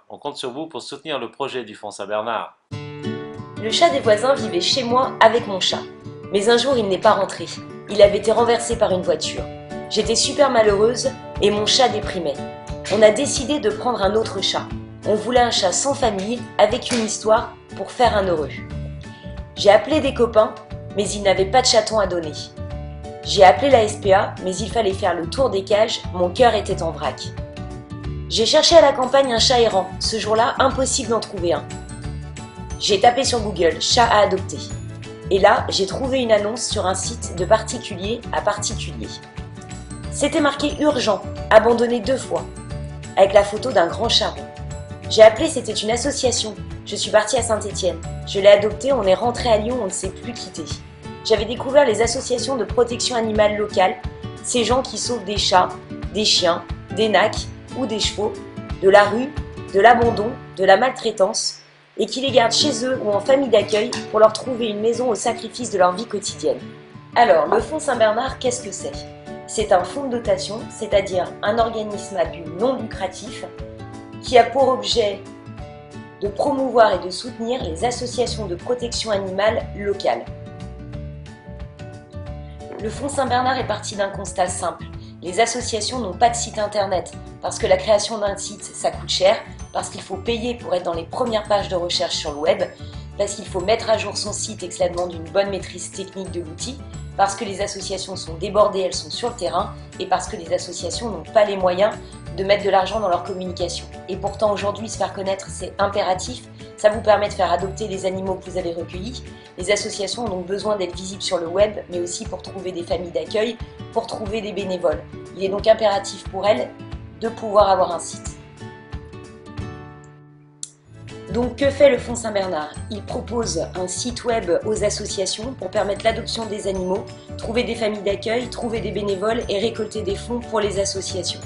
On compte sur vous pour soutenir le projet du Fonds Saint-Bernard. Le chat des voisins vivait chez moi avec mon chat. Mais un jour, il n'est pas rentré. Il avait été renversé par une voiture. J'étais super malheureuse et mon chat déprimait. On a décidé de prendre un autre chat. On voulait un chat sans famille, avec une histoire, pour faire un heureux. J'ai appelé des copains, mais ils n'avaient pas de chaton à donner. J'ai appelé la SPA, mais il fallait faire le tour des cages, mon cœur était en vrac. J'ai cherché à la campagne un chat errant. Ce jour-là, impossible d'en trouver un. J'ai tapé sur Google « chat à adopter ». Et là, j'ai trouvé une annonce sur un site de particulier à particulier. C'était marqué « urgent », abandonné 2 fois, avec la photo d'un grand charron. J'ai appelé, c'était une association. Je suis partie à Saint-Étienne. Je l'ai adopté, on est rentré à Lyon, on ne s'est plus quitté. J'avais découvert les associations de protection animale locale, ces gens qui sauvent des chats, des chiens, des nacs ou des chevaux, de la rue, de l'abandon, de la maltraitance, et qui les gardent chez eux ou en famille d'accueil pour leur trouver une maison au sacrifice de leur vie quotidienne. Alors, le Fonds Saint-Bernard, qu'est-ce que c'est ? C'est un fonds de dotation, c'est-à-dire un organisme à but non lucratif qui a pour objet de promouvoir et de soutenir les associations de protection animale locales. Le Fonds Saint-Bernard est parti d'un constat simple. Les associations n'ont pas de site internet, parce que la création d'un site, ça coûte cher, parce qu'il faut payer pour être dans les premières pages de recherche sur le web, parce qu'il faut mettre à jour son site et que cela demande une bonne maîtrise technique de l'outil, parce que les associations sont débordées, elles sont sur le terrain, et parce que les associations n'ont pas les moyens de mettre de l'argent dans leur communication. Et pourtant aujourd'hui, se faire connaître, c'est impératif. Ça vous permet de faire adopter les animaux que vous avez recueillis. Les associations ont donc besoin d'être visibles sur le web, mais aussi pour trouver des familles d'accueil, pour trouver des bénévoles. Il est donc impératif pour elles de pouvoir avoir un site. Donc que fait le Fonds Saint-Bernard ? Il propose un site web aux associations pour permettre l'adoption des animaux, trouver des familles d'accueil, trouver des bénévoles et récolter des fonds pour les associations.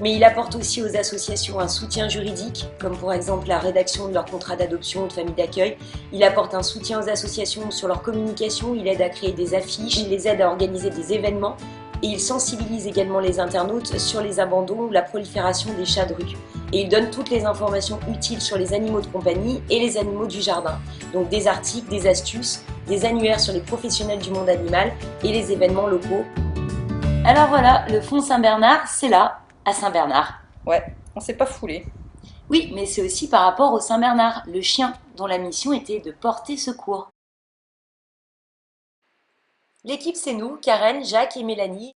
Mais il apporte aussi aux associations un soutien juridique, comme par exemple la rédaction de leur contrat d'adoption ou de famille d'accueil. Il apporte un soutien aux associations sur leur communication, il aide à créer des affiches, il les aide à organiser des événements et il sensibilise également les internautes sur les abandons ou la prolifération des chats de rue. Et il donne toutes les informations utiles sur les animaux de compagnie et les animaux du jardin. Donc des articles, des astuces, des annuaires sur les professionnels du monde animal et les événements locaux. Alors voilà, le Fonds Saint-Bernard, c'est là, à Saint-Bernard. Ouais, on s'est pas foulé. Oui, mais c'est aussi par rapport au Saint-Bernard, le chien, dont la mission était de porter secours. L'équipe, c'est nous, Karen, Jacques et Mélanie.